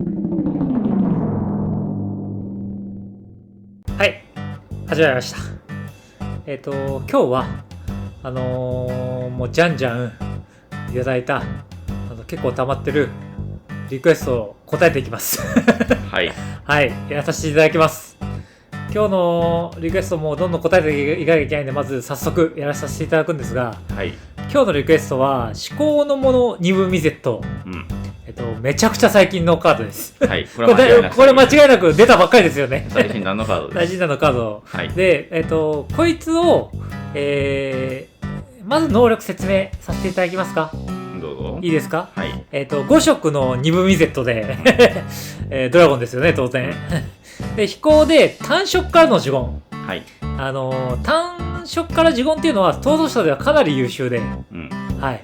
はい、始まりました。今日はもうじゃんじゃんいただいた結構溜まってるリクエストを答えていきますはいはい、やらさせていただきます。今日のリクエストもどんどん答えていかなきゃいけないんで、まず早速やらさせていただくんですが、はい、今日のリクエストは至高のもの2分ミゼット、めちゃくちゃ最近のカードです。はい、これ間違いなく出たばっかりですよね。最新弾のカードです。最新弾のカード。はい、で、こいつを、まず能力説明させていただきますか。どうぞ。いいですか。はい。5色の2分ミゼットで、ドラゴンですよね、当然。で、飛行で単色からの呪言。はい。単色から呪言っていうのは、逃走者ではかなり優秀で、はい。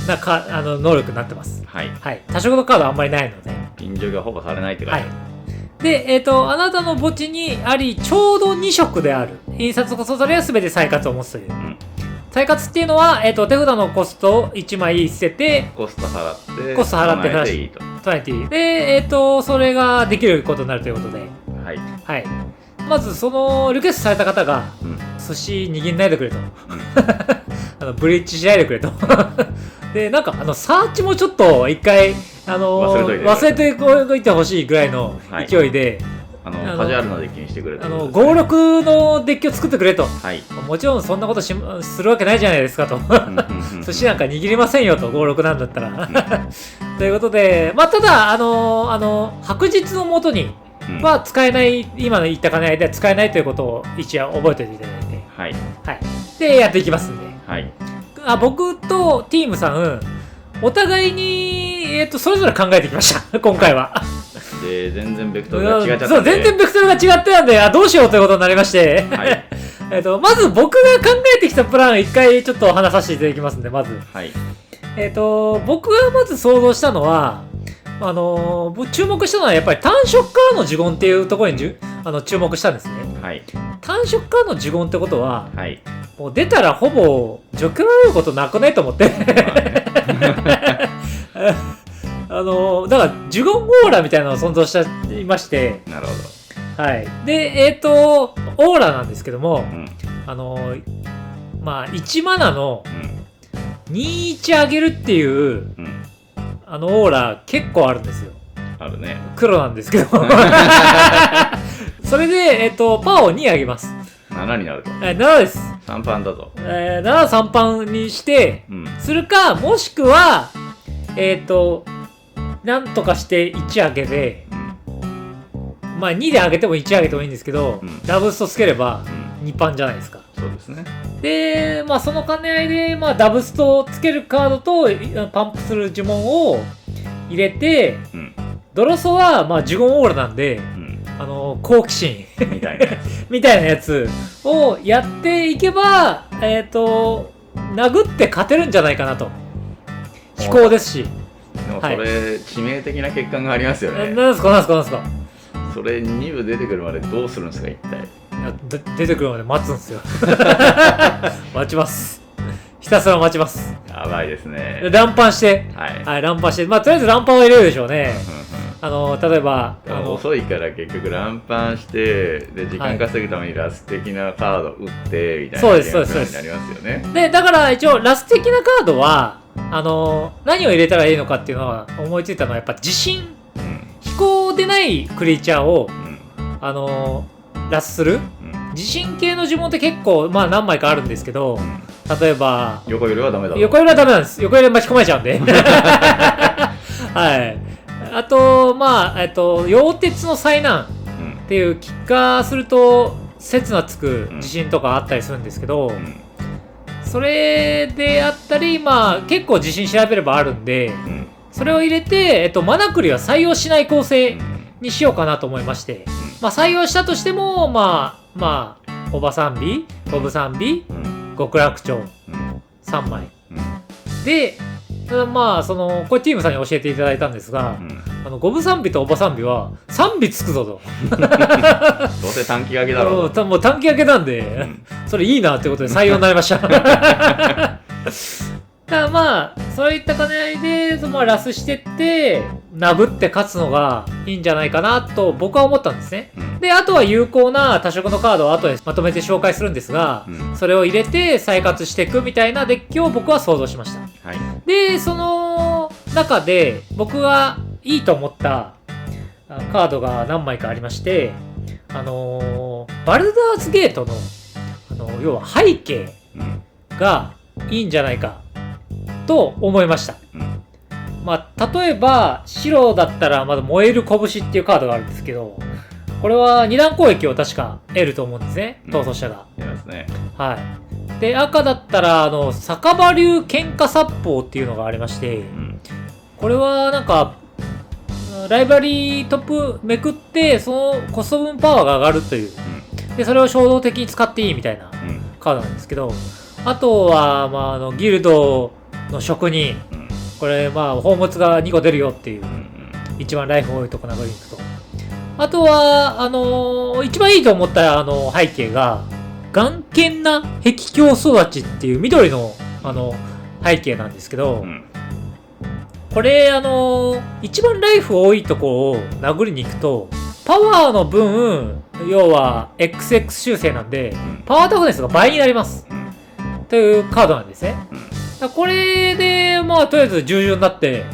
能力になってます。はい。はい。多色のカードあんまりないので。臨場がほぼされないって感じ。はい。で、あなたの墓地にあり、ちょうど2色である。印刷こそそれは全て再活を持つという。再活っていうのは、手札のコストを1枚捨てて、コスト払って唱えていいと。唱えていい。で、それができることになるということで。はい。はい。まず、その、リクエストされた方が、寿司握んないでくれと。ブリッジしないでくれと。で、なんか、サーチもちょっと一回、忘れておいてほしいぐらいの勢いで、カジュアルなデッキにしてくれと。56のデッキを作ってくれと。はい。もちろんそんなことするわけないじゃないですかと。寿司なんか握りませんよと、56なんだったら。ということで、まあ、ただ、白日のもとには使えない、今の言った兼ね合いでは使えないということを一応覚えておいていただいて。はい。はい。で、やっていきますんで。はい。僕とティームさん、お互いに、それぞれ考えてきました、今回は。で、全然ベクトルが違っちゃったんで。そう、全然ベクトルが違ってたんで、どうしようということになりまして。はい。まず僕が考えてきたプラン、一回ちょっと話させていただきますんで、まず。はい。僕がまず想像したのは、注目したのはやっぱり単色からの呪言っていうところに注目したんですね。はい。単色からの呪言ってことは、はい。もう出たらほぼ除去られることなくないと思って。だから呪言オーラみたいなのを存在していまして。なるほど。はい。で、オーラなんですけども、まあ、1マナの2-1上げるっていう、オーラ結構あるんですよ。あるね。黒なんですけど。それで、パーを2上げます。7になると。7です。3パンだと。7、3パンにして、するか、もしくは、なんとかして1上げで、まあ2で上げても1上げてもいいんですけど、ダブストつければ2パンじゃないですか。そうですね。で、まあその兼ね合いで、まあダブストつけるカードとパンプする呪文を入れて、ドロソはまあ呪言オーラなんで、好奇心みたいなみたいなやつをやっていけば、殴って勝てるんじゃないかなと。飛行ですし。でもそれ、致命的な欠陥がありますよね。なんすか。それ2部出てくるまでどうするんですか、一体。出てくるまで待つんですよ。待ちます。ひたすら待ちます。やばいですね。乱パンして、はい、乱パンして、まあとりあえず乱パンは入れるでしょうね。例えば遅いから結局乱パンしてで時間稼ぐためにラス的なカード打ってみたいなそうですになりますよね。でだから一応ラス的なカードは何を入れたらいいのかっていうのは思いついたのはやっぱ地震、飛行でないクリーチャーを、ラスする、地震系の呪文って結構まあ何枚かあるんですけど、例えば横揺れはダメだ。横揺れはダメなんです。横揺れ巻き込まれちゃうんで。はい。あと、まあ、溶鉄の災難っていう、キッカーすると、刹那つく地震とかあったりするんですけど、それであったり、まあ、結構地震調べればあるんで、それを入れて、マナクリは採用しない構成にしようかなと思いまして、まあ、採用したとしても、まあ、おばさん火、ごぶさん火、極楽鳥、3枚。で、まあこれティームさんに教えていただいたんですが、ゴブ3尾とおば3尾は3尾つくぞと。どうせ短期掛けだろう。もう短期掛けなんで、それいいなってことで採用になりました。だからまあそういった兼ね合いで、まあ、ラスしてって殴って勝つのがいいんじゃないかなと僕は思ったんですね、であとは有効な多色のカードを後でまとめて紹介するんですが、それを入れて再活していくみたいなデッキを僕は想像しました、でその中で僕がいいと思ったカードが何枚かありまして、バルダーズゲートの、要は背景がいいんじゃないかと思いました、まあ、例えば白だったらまだ燃える拳っていうカードがあるんですけど、これは2段攻撃を確か得ると思うんですね、逃走者が。はい。で、赤だったら酒場流喧嘩殺法っていうのがありまして、これはなんかライバリートップめくってそのコスト分パワーが上がるという、でそれを衝動的に使っていいみたいなカードなんですけど、あとは、まあ、ギルドの職人、これまあ宝物が2個出るよっていう、一番ライフ多いとこ殴りに行くと。あとは一番いいと思った背景が眼見な壁境育ちっていう緑の背景なんですけど、これ一番ライフ多いとこを殴りに行くとパワーの分、要は XX 修正なんで、パワータフネスが倍になりますというカードなんですね。これでまあとりあえず従順になって、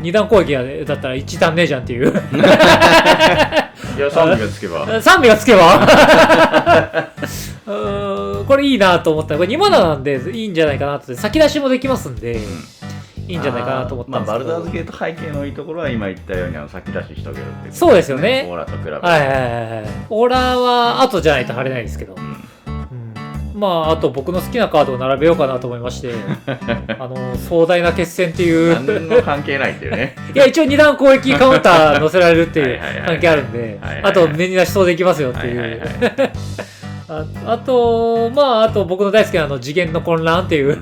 2段攻撃だったら1段ねえじゃんっていう。いや、3尾がつけば。3尾がつけばこれいいなと思ったら、これ2マナなんでいいんじゃないかなと。先出しもできますんで、いいんじゃないかなと思ったんですけど、バルダーズゲート背景のいいところは今言ったように先出ししとけるっていう、そうですよね。オーラと比べて、オーラは後じゃないと貼れないですけど、まああと僕の好きなカードを並べようかなと思いまして壮大な決戦っていう何の関係ないっていうねいや一応2段攻撃カウンター乗せられるっていう関係あるんで、あと目に出しそうできますよっていうあと僕の大好きな次元の混乱っていう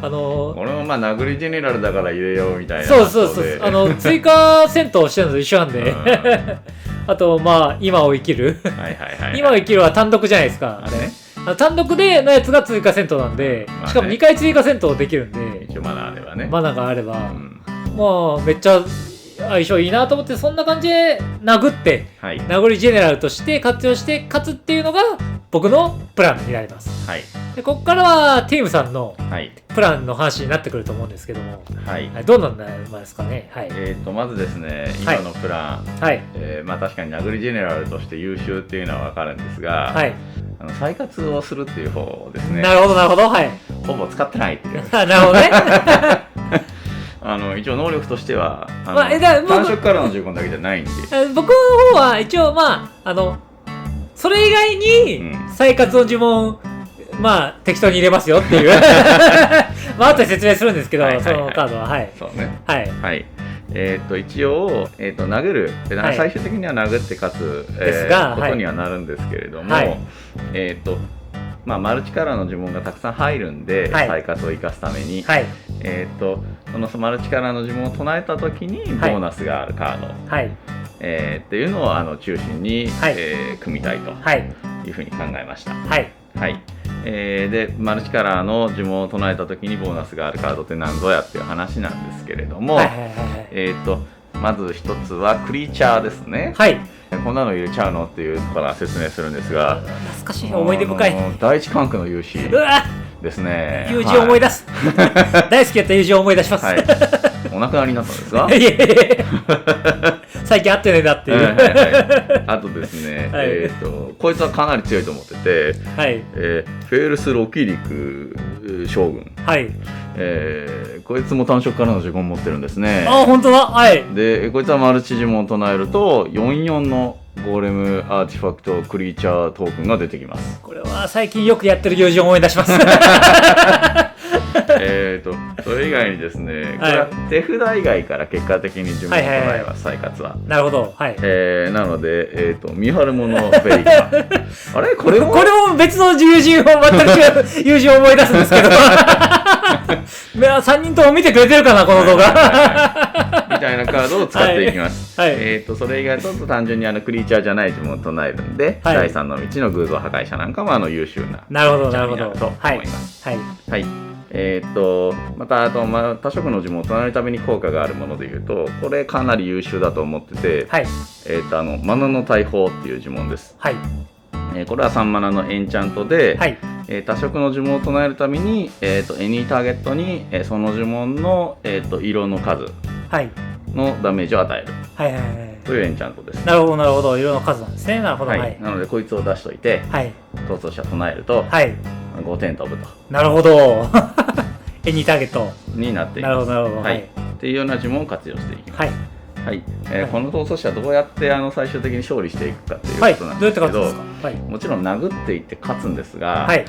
俺もまあ殴りジェネラルだから入れようみたいな。そう追加戦闘してるのと一緒なんであとまあ今を生きる今を生きるは単独じゃないですか、単独でのやつが追加戦闘なんで、しかも2回追加戦闘できるんで、一応マナーあればね、マナーがあれば、まあめっちゃ相性いいなと思って、そんな感じで殴って、殴りジェネラルとして活用して勝つっていうのが僕のプランになります。でここからはティームさんのプランの話になってくると思うんですけども、どうなんですかね。まずですね、今のプラン、まあ確かに殴りジェネラルとして優秀っていうのは分かるんですが、再活をするっていう方ですね。なるほどなるほど、ほぼ使ってないっていう。なるほどね。一応能力としては単色からの呪文だけじゃないんで、僕の方は一応それ以外に再活の呪文まあ適当に入れますよっていうまあ後で説明するんですけど、そのカードはそうね、一応殴る、最終的には殴って勝つことにはなるんですけれども、まあ、マルチカラーの呪文がたくさん入るんで、再活を生かすために、そのマルチカラーの呪文を唱えた時にボーナスがあるカード、っていうのを中心に、組みたいというふうに考えました。でマルチカラーの呪文を唱えた時にボーナスがあるカードって何ぞやっていう話なんですけれども、まず一つはクリーチャーですね。こんなの入れちゃうのっていうところから説明するんですが、懐かしい、思い出深い。第一関空の勇士ですね。友人を思い出す。大好きだった友人を思い出します。お亡くなりになったんですか？最近会ってねえなっていう。あとですね、こいつはかなり強いと思ってて、フェールス・ロキリク将軍。こいつも単色からの呪文を持ってるんですね。本当だ。でこいつはマルチ呪文を唱えると4/4のゴーレムアーティファクトクリーチャートークンが出てきます。これは最近よくやってる友人を思い出します。それ以外にですね、これは手札以外から結果的に呪文を唱えます、再活は。なるほど。なので、見張るものベリカあれこれも別の友人を全く違う友人を思い出すんですけど3人とも見てくれてるかなこの動画みたいなカードを使っていきます。それ以外だと単純にクリーチャーじゃない呪文を唱えるんで、第3の道の偶像破壊者なんかも優秀ななるほどなるほどと思います。また多色の呪文を唱えるために効果があるものでいうと、これかなり優秀だと思ってて、はい、マナの大砲っていう呪文です。はい、これは3マナのエンチャントで、はい、多色の呪文を唱えるために、エニーターゲットに、その呪文の、色の数のダメージを与える、はいはいはい、というエンチャントです。なるほどなるほど、色の数なんですね。なるほど、はい、なのでこいつを出しといて、はい、逃走者唱えると、はい、5点飛ぶと。なるほどエニーターゲットになっています。なるほどなるほど、はい、っていうような呪文を活用していきます。はい、はい、この逃走者どうやって最終的に勝利していくかというはい、ことなんどうやってですけど、勝つんですか。はい、もちろん殴っていって勝つんですが、はい、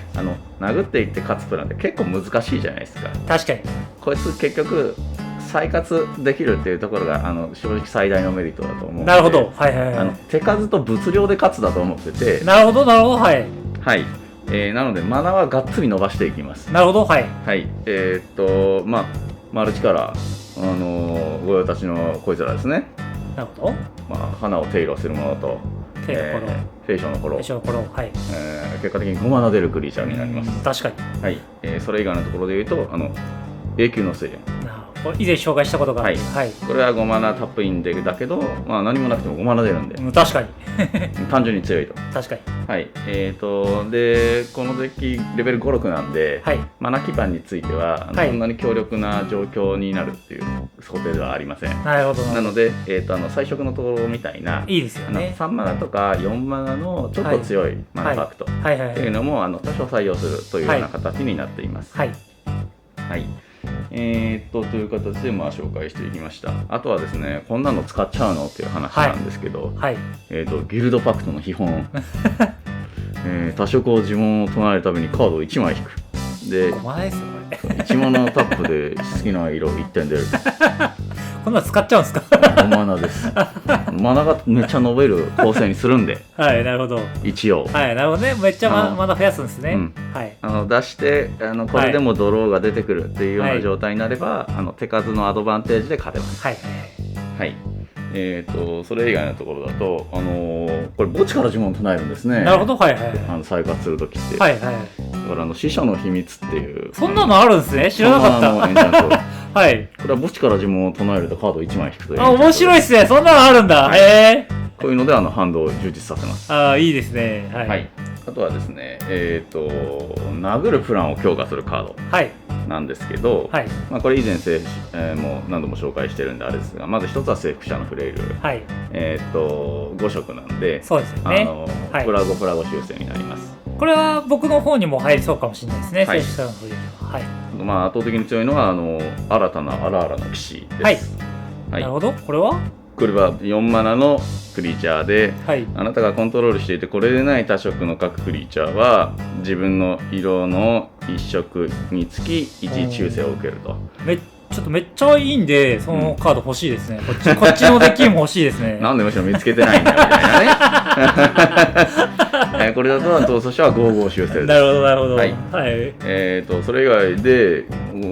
殴っていって勝つプランって結構難しいじゃないですか。確かにこいつ結局再活できるっていうところが正直最大のメリットだと思うので、なるほど、はいはいはい、手数と物量で勝つだと思ってて、なるほどなるほど、はい、はい、なのでマナはがっつり伸ばしていきます。なるほど、はい、はい、マルチから御用達のこいつらですね。なるほど、花をテイロするものと、フフェイションの頃、はい、結果的に5マナ出るクリーチャーになります。確かに。はい、それ以外のところで言うと永久の水蓮、これ以前紹介したことがある、はい、これは5マナタップインだけど、何もなくても5マナ出るんで、確かに単純に強いと。確かに。はい、でこのデッキレベル5、6なんで、はい、マナ基盤についてはそんなに強力な状況になるっていう想定ではありません。なるほど。なので、最初のところみたいないいですよね、3マナとか4マナのちょっと強いマナパクトっていうのも多少採用するというような形になっています。はい、はい、という形で紹介していきました。あとはですね、こんなの使っちゃうのっていう話なんですけど、はい、ギルドパクトの秘本多色を呪文を唱えるためにカードを1枚引く。で、5マナですよこれ1マナタップで好きな色1点出るこんなの使っちゃうんですか。5マナです。マナがめっちゃ伸びる構成にするんではい、なるほど、一応、はい、なるほどね、めっちゃマナ増やすんですね、はい、出してこれでもドローが出てくるっていうような状態になれば、手数のアドバンテージで勝てます。はいはい、それ以外のところだと、これ墓地から呪文を唱えるんですね。なるほど、はいはい、再活するときって、はいはい、だから死者の秘密っていうそんなのあるんですね、知らなかった。はい、これは墓地から呪文を唱えるとカード1枚引くという。面白いですね、そんなのあるんだ。こういうのでハンドを充実させます。いいですね。はい、あとはですね、殴るプランを強化するカードなんですけど、はい、これ以前も何度も紹介してるんであれですが、まず一つは征服者のフレイル、はい、5色なんで、そうですよね、プラゴ修正になります。これは僕の方にも入りそうかもしれないですね、征服者のフレイルは。はい、圧倒的に強いのは新たなアラーラの騎士です。はい、なるほど。これは4マナのクリーチャーで、はい、あなたがコントロールしていてこれでない多色の各クリーチャーは自分の色の1色につき1抽選を受けると。ちょっとめっちゃいいんで、そのカード欲しいですね。こっちのデッキも欲しいですね。なんでむしろ見つけてないんだみたいなね。これだと逃走者は55修正です。なるほどなるほど。はい。それ以外で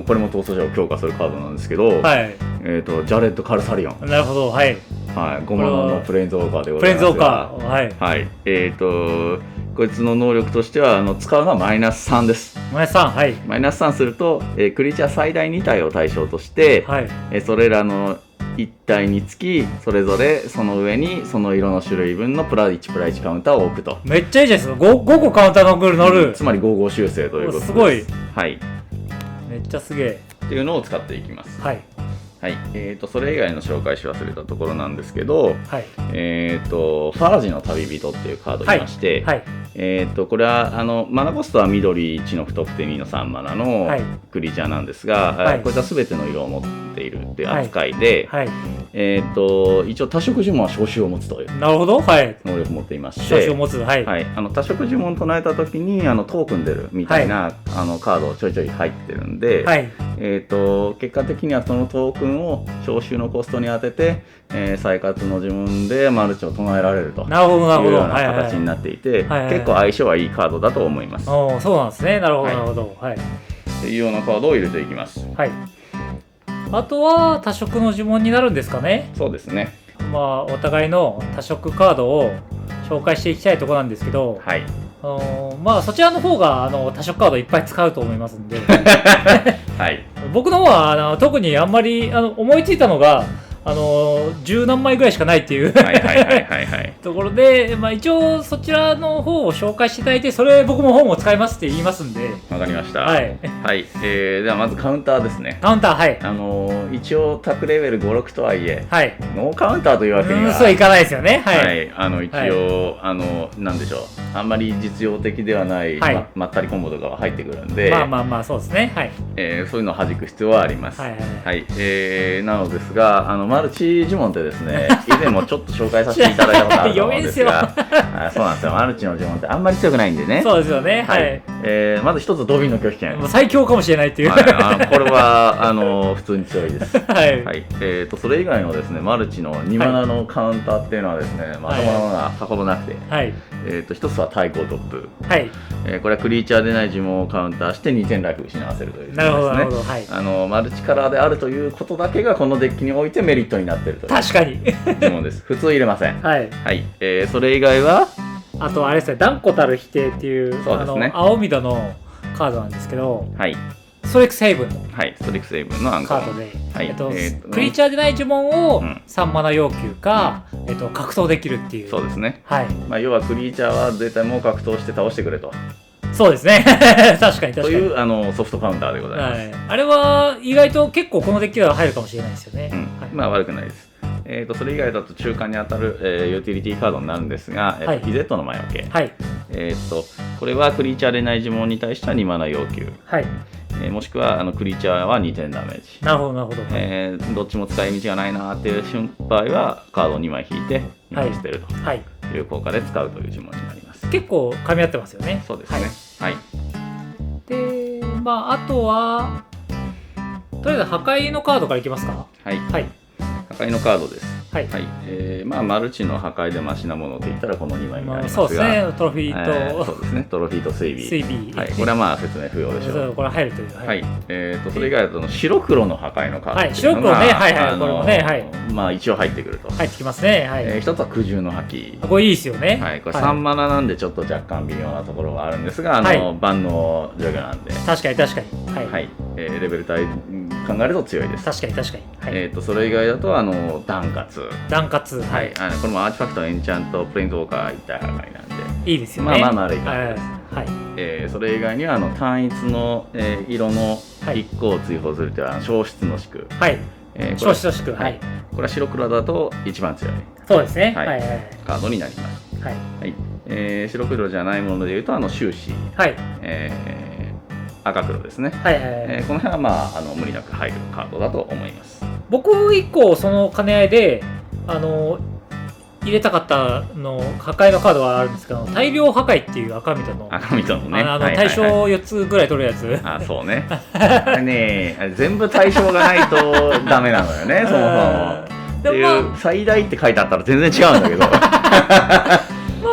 これも逃走者を強化するカードなんですけど、はい。ジャレッド・カルサリオン。なるほど、はい。はい。5マナのプレインズオーカーでございますが。プレインズオーカー。はい。はい。こいつの能力としては使うのはマイナス3です。マイナス3、はい。マイナス3すると、クリーチャー最大2体を対象として、はい、それらの1体につきそれぞれその上にその色の種類分のプラ1プラ1カウンターを置くと。めっちゃいいじゃないですか。5個カウンター乗る、つまり55修正ということです。すごい。はい。めっちゃすげえっていうのを使っていきます。はい。はい、それ以外の紹介し忘れたところなんですけど、はい、ファージの旅人っていうカードがいまして、はいはい、これはマナコストは緑1の太くて2の3マナのクリーチャーなんですが、はい、こいつは全ての色を持っているっていう扱いで、はいはい、一応多色呪文は召集を持つというなるほど、はい、能力を持っていまして、召集を持つ、はいはい、多色呪文を唱えた時にトークン出るみたいな、はい、カードちょいちょい入ってるんで、はい、結果的にはそのトークンを召集のコストに当てて、再活の呪文でマルチを唱えられるというような形になっていて、結構相性はいいカードだと思います。そうなんですね。なるほど、なるほど。はい。っていうようなカードを入れていきます。はい。あとは多色の呪文になるんですかね。そうですね。お互いの多色カードを紹介していきたいところなんですけど、はい。まあそちらの方が多色カードいっぱい使うと思いますんで、はい、僕の方は特にあんまり思いついたのが十何枚ぐらいしかないっていうところで、まあ、一応そちらの方を紹介していただいて、それ僕も本を使いますって言いますんで。わかりました。はい、はい、ではまずカウンターですね。カウンター、はい。一応タクレベル5、6とはいえ、はい、ノーカウンターというわけにはそういかないですよね。はい、一応、なんでしょう、あんまり実用的ではない、まったりコンボとかは入ってくるんで、まあそうですね。はい、そういうのを弾く必要はあります。なのですが、マルチ呪文ってですね、以前もちょっと紹介させていただいたことあると思うんですがそうなんですよ、マルチの呪文ってあんまり強くないんでね。そうですよね。はい、まず一つドビンの拒否権、最強かもしれないっていう、これは普通に強いです。はい、それ以外のですね、マルチの2マナのカウンターっていうのはですね、まともなものがさほどなくて、一つは対抗トップ、これはクリーチャーでない呪文をカウンターして2点ライフ失わせるというですね。なるほど、なるほど。マルチカラーであるということだけがこのデッキにおいてメリットになっているという。確かに呪文です。普通入れません。はい、それ以外はあとあれですね、断固たる否定っていう、青緑のカードなんですけど、ストリックスヘイブンの、ストリックスヘイブンのアンカーカードで、クリーチャーでない呪文を3マナ要求か、格闘できるっていう。そうですね。要はクリーチャーは絶対もう格闘して倒してくれと。そうですね確かにというソフトカウンターでございます。あれは意外と結構このデッキでは入るかもしれないですよね。悪くないです。それ以外だと中間に当たる、ユーティリティカードになるんですが、ヒゼットの魔除け、これはクリーチャーでない呪文に対しては2マナ要求、もしくはクリーチャーは2点ダメージ。なるほどなるほど。どっちも使い道がないなっていう場合はカードを2枚引いて2枚捨てるという効果で使うという呪文になります。結構噛み合ってますよね。そうですね。で、あとはとりあえず破壊のカードからいきますか。破壊のカードです。マルチの破壊でマシなものといったらこの2枚になりますが、そうですね、トロフィーと、そうですね、トロフィーと水尾、これは説明不要でしょう。これ入るという。それ以外だと白黒の破壊のカード、白黒ね、これもね、一応入ってくると。入ってきますね。一つは苦渋の破棄、これいいですよね。これ3マナなんでちょっと若干微妙なところはあるんですが、万能除去なんで、確かにレベル帯考えると強いです。確かに。それ以外だとダンカツ、これもアーティファクト、エンチャント、プレイントウォーカー一体破壊なんでいいですよね。悪いカードです。それ以外には単一の色の1個を追放するという消失の宿、消失の宿、これは白黒だと一番強い、そうですね、カードになります。白黒じゃないものでいうと終始、赤黒ですね。この辺は無理なく入るカードだと思います。僕1個その兼ね合いで入れたかった破壊のカードはあるんですけど、大量破壊っていう赤緑のね、対象4つぐらい取るやつ。そうね。全部対象がないとダメなのよね、そもそも。っていう最大って書いてあったら全然違うんだけど。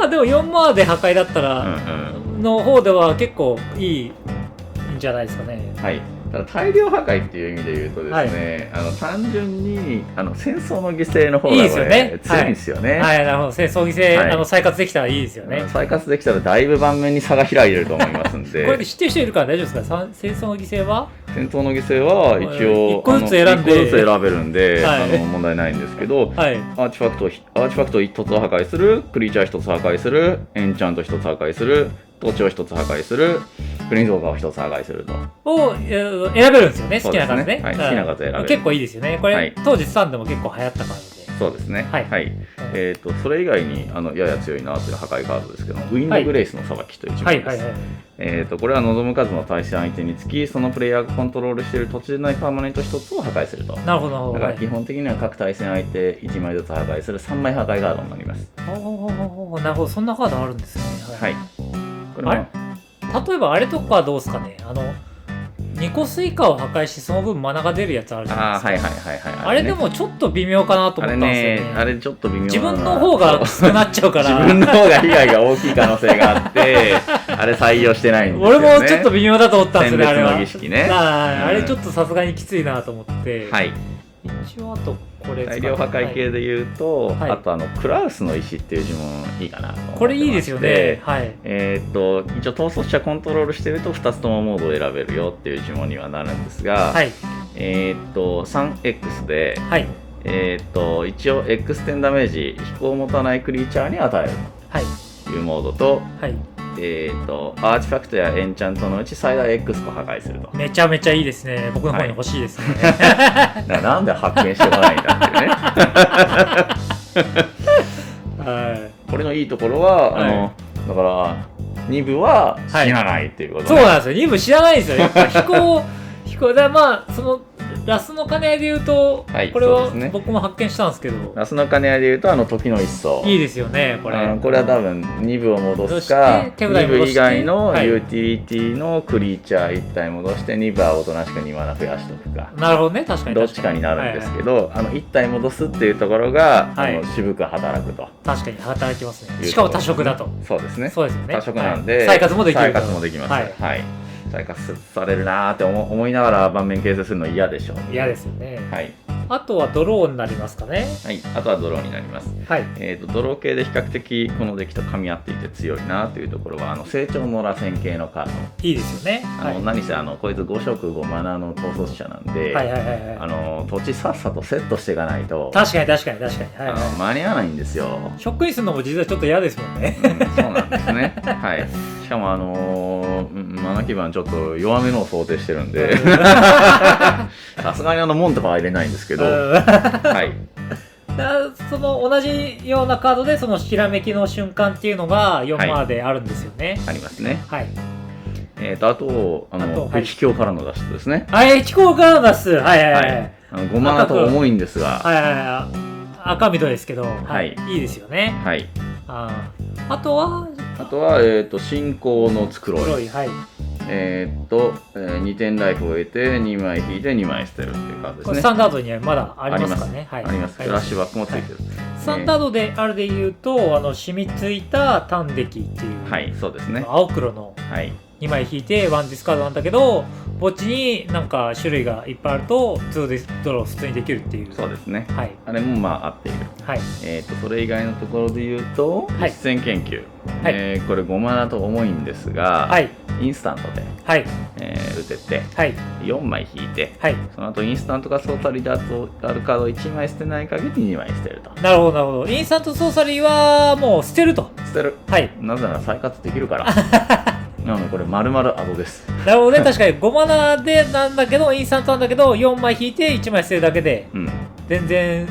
でも4マーで破壊だったらの方では結構いいんじゃないですかね。ただ大量破壊っていう意味で言うとですね、単純に戦争の犠牲の方が強いんですよね。なるほど、戦争犠牲、再活できたらいいですよね。再活できたらだいぶ盤面に差が開いてると思いますんで。これで知ってる人いるから大丈夫ですか？戦争の犠牲は一応1個ずつ選べるんで、問題ないんですけど、アーティファクト1つを破壊する、クリーチャー1つ破壊する、エンチャント1つ破壊する、土地を1つ破壊する、プレイントウォーカーを1つ破壊するとを選べるんですよね。好きな数ね。好きな数選べる。結構いいですよね。これ当時スタンでも結構流行ったカードで。そうですね。それ以外にやや強いなという破壊カードですけども、ウィンドグレイスの裁きという呪文です。これは望む数の対戦相手につき、そのプレイヤーがコントロールしている土地でないパーマネント1つを破壊すると。なるほど。だから基本的には各対戦相手1枚ずつ破壊する3枚破壊カードになります。なるほど、そんなカードあるんですね。これは例えばあれとかどうですかね。2個スイカを破壊してその分マナが出るやつあるじゃないですか。あれでもちょっと微妙かなと思ったんですよね。あれちょっと微妙。自分の方が薄くなっちゃうから。自分の方が被害が大きい可能性があって、あれ採用してないんですよね。俺もちょっと微妙だと思ったんですよね、あれは。選別の儀式ね。あれちょっとさすがにきついなと思って。一応あとこれ大量破壊系で言うと、はい、あとクラウスの石っていう呪文いいかなと思ってまして、これいいですよね。はい。一応統率者コントロールしてると2つともモードを選べるよっていう呪文にはなるんですが、はい、3X で、はい、一応 X 点ダメージ飛行を持たないクリーチャーに与えるというモードと、はい、アーティファクトやエンチャントのうち最大 X 個破壊すると。めちゃめちゃいいですね。僕の方に欲しいですね。なんで発見してこないんだっていうね。はい。これのいいところは、だから2部は死なないっていうこと、そうなんですよ。2部知らないんですよ。やっぱ飛行だ、まあそのラスの兼ね合いで言うと、これは僕も発見したんですけど、ラスの兼ね合いで言うと時の一層いいですよね。これは多分2部を戻すか、2部以外のユーティリティのクリーチャー1体戻して2部はおとなしく2マナ増やしとくか。なるほどね。確かにどっちかになるんですけど、1体戻すっていうところが、渋く働くと。確かに働きますね。しかも多色だと。そうですね。そうですよね。多色なんで、再活もできる。再活もできます。はい。再活されるなーって思いながら盤面形成するの嫌でしょう。嫌ですよね。はい。あとはドローになりますかね。はい。あとはドローになります。はい。ドロー系で比較的このデッキと噛み合っていて強いなというところは成長の螺旋系のカード。いいですよね。何せこいつ5色5マナの統率者なんで、土地さっさとセットしていかないと。確かに。間に合わないんですよ。ショックにするのも実はちょっと嫌ですもんね。そうなんですね。はい。しかもマナ基盤ちょっと弱めのを想定してるんで、さすがに門とかは入れないんですけど、はい。その同じようなカードでそのひらめきの瞬間っていうのが4マナであるんですよね。ありますね。はい。あと壁境からの脱出ですね。壁境からの脱出。はい5マナと重いんですが、赤緑ですけど、いいですよね。はい。あとは信仰の繕い。2点ライフを得て2枚引いて2枚捨てるっていうカードですね。スタンダードにはまだありますかね。あります。フラッシュバックもついてる。スタンダードであるで言うと染みついた短デキっていう、はい、そうですね。青黒の2枚引いて1ディスカードなんだけど、墓地になんか種類がいっぱいあると2ドロー普通にできるっていう。そうですね。はい。あれも合っている。はい。それ以外のところで言うと実戦研究。これ5マナと重いんですが、インスタントで、打てて、4枚引いて、その後インスタントかソーサリーであるカードを1枚捨てない限り2枚捨てると。なるほど。インスタントソーサリーはもう捨てると。捨てる。なぜなら再活できるから。なのでこれ丸々アドです。なるほどね。確かに5マナでなんだけど、インスタントなんだけど4枚引いて1枚捨てるだけで、全然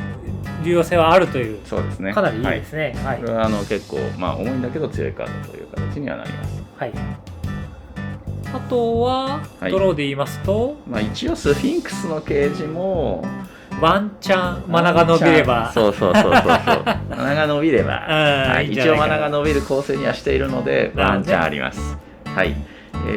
流用性はあるという。そうですね。かなりいいですね。これは結構重いんだけど強いカードという形にはなります。はい。あとはドローで言いますと、一応スフィンクスのケージもワンチャンマナが伸びれば、そうマナが伸びれば、一応マナが伸びる構成にはしているのでワンチャンあります。はい。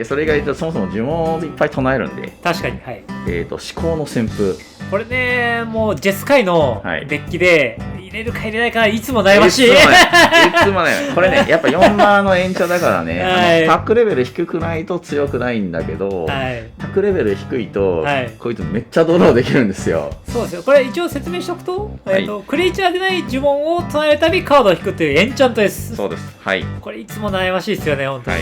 それ以外とそもそも呪文をいっぱい唱えるんで、確かに。思考の旋風、これね、もうジェス界のデッキで入れるか入れないかいつも悩ましい。いつもね、これね、やっぱ4マナの延長だからね、タックレベル低くないと強くないんだけど、タックレベル低いと、こいつめっちゃドローできるんですよ。そうですよ。これ一応説明しておくと、クリーチャーでない呪文を唱えるたびカードを引くっていうエンチャントです。そうです。はい。これいつも悩ましいですよね、本当に。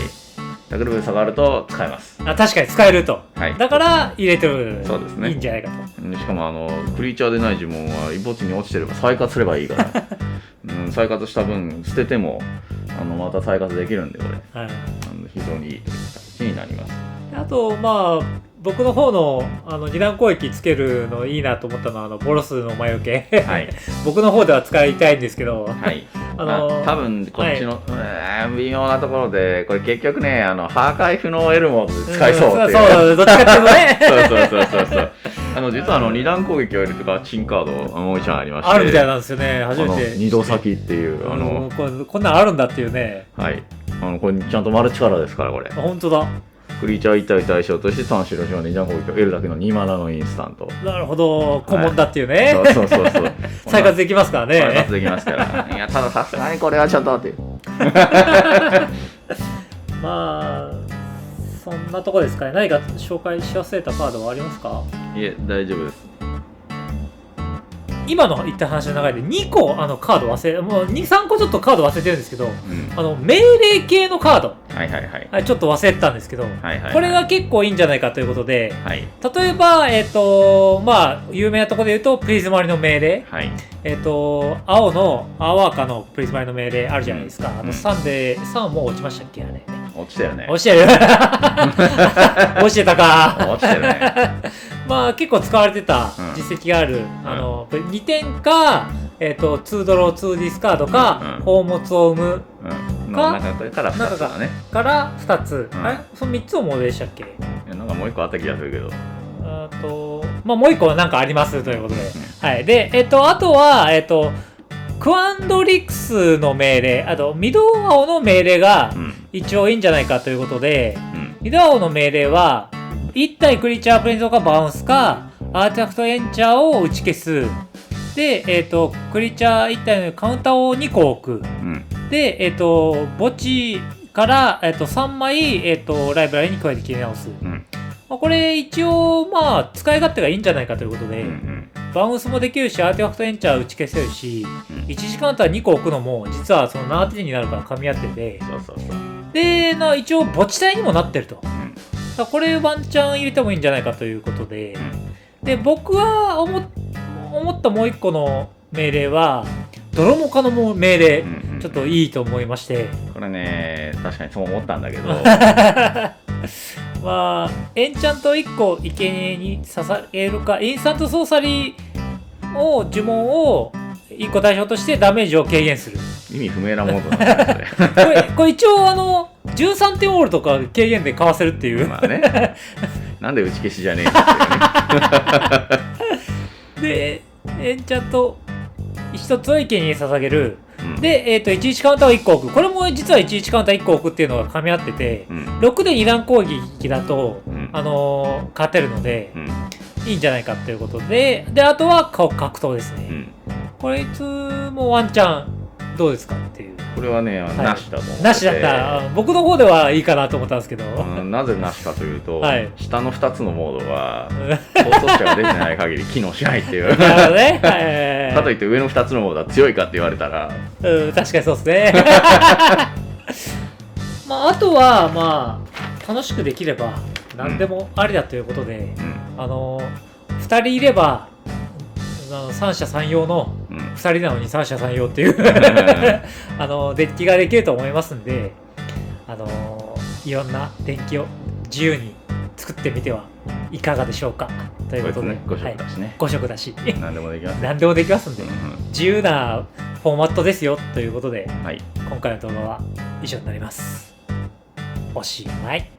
タックレベル下がると使えます。確かに使えると。だから入れてる。そうですね。いいんじゃないかと。しかもクリーチャーでない呪文は墓地に落ちてれば再活すればいいから、再活した分捨ててもまた再活できるんでこれ、非常にいい形になります。あと僕の方の二段攻撃つけるのいいなと思ったのはボロスの魔除け、僕の方では使いたいんですけど、多分こっちの、微妙なところでこれ結局ねハーカイフのエルモードで使いそうっていう、そうどっちかっていうとねそう実は二段攻撃を入れるとか新カードもう一枚ありまして、あるみたいなんですよね。初めて二度先っていうこんなんあるんだっていうね。これちゃんとマルチカラーですからこれ。本当だ。クリーチャー1体対象として単種路上に二段攻撃を得るだけの2マナのインスタント。なるほど、顧問だっていうね。そう再活できますからね。再活できますから。いや、たださすがにこれはちょっとっていう。そんなとこですかね。何か紹介し忘れたカードはありますか？いえ、大丈夫です。今の言った話の流れで2個カード忘れ、もう2、3個ちょっとカード忘れてるんですけど、命令系のカード、ちょっと忘れてたんですけど、これが結構いいんじゃないかということで、例えば、まあ、有名なところで言うと、プリズム割りの命令、青赤のプリズム割りの命令あるじゃないですか。3で、3はもう落ちましたっけ、あれ。落ちたよね。落ちてる落ちてたか落ちてるね。まあ結構使われてた実績がある、2点か、2ドロー2ディスカードか、宝物を生むか、から2つだね。から2つ。あれその3つのモードでしたっけ？なんかもう1個あった気がするけど。まあもう1個はなんかありますということで。はい。で、あとは、クワンドリクスの命令、あと、ミド青の命令が一応いいんじゃないかということで、ミド青の命令は、1体クリーチャープレインズかバウンスか、アーティファクトエンチャーを打ち消す。で、クリーチャー1体のカウンターを2個置く。で、墓地から、3枚、ライブラリに加えて切り直す。これ一応、まあ、使い勝手がいいんじゃないかということで、バウンスもできるし、アーティファクトエンチャー打ち消せるし、1時間あったら2個置くのも、実はその7点になるから噛み合ってて、で、一応墓地帯にもなってると。これワンチャン入れてもいいんじゃないかということで、で、僕は思ったもう一個の命令は、泥モカの命令、ちょっといいと思いまして。これね、確かにそう思ったんだけど、まあ、エンチャント1個生贄に捧げるか、インスタントソーサリーを呪文を1個対象としてダメージを軽減する。意味不明なモードなんだね。これ一応13点オールとか軽減でかわせるっていう。まあね。なんで打ち消しじゃねえんだっていうね。で、エンチャント1つを生贄に捧げる。で、11カウンターを1個置く。これも実は11カウンター1個置くっていうのが噛み合ってて、6で2段攻撃だと、勝てるので、いいんじゃないかっていうことで、あとは格闘ですね。こいつもワンチャンどうですかっていう。これはね、なしだと思って。なしだった。僕の方ではいいかなと思ったんですけど。なぜなしかというと、下の2つのモードは、放送車が出てない限り機能しないっていう。なるほどね。かといって上の2つのモードは強いかって言われたら。確かにそうですね。まあ、あとは、まあ、楽しくできれば、何でもありだということで、2人いれば、三者三様の2人なのに三者三様っていうデッキができると思いますんで、いろんなデッキを自由に作ってみてはいかがでしょうかということで、5色だしね、5色だし何でもできます、何でもできますんで、自由なフォーマットですよということで、今回の動画は以上になります。おしまい。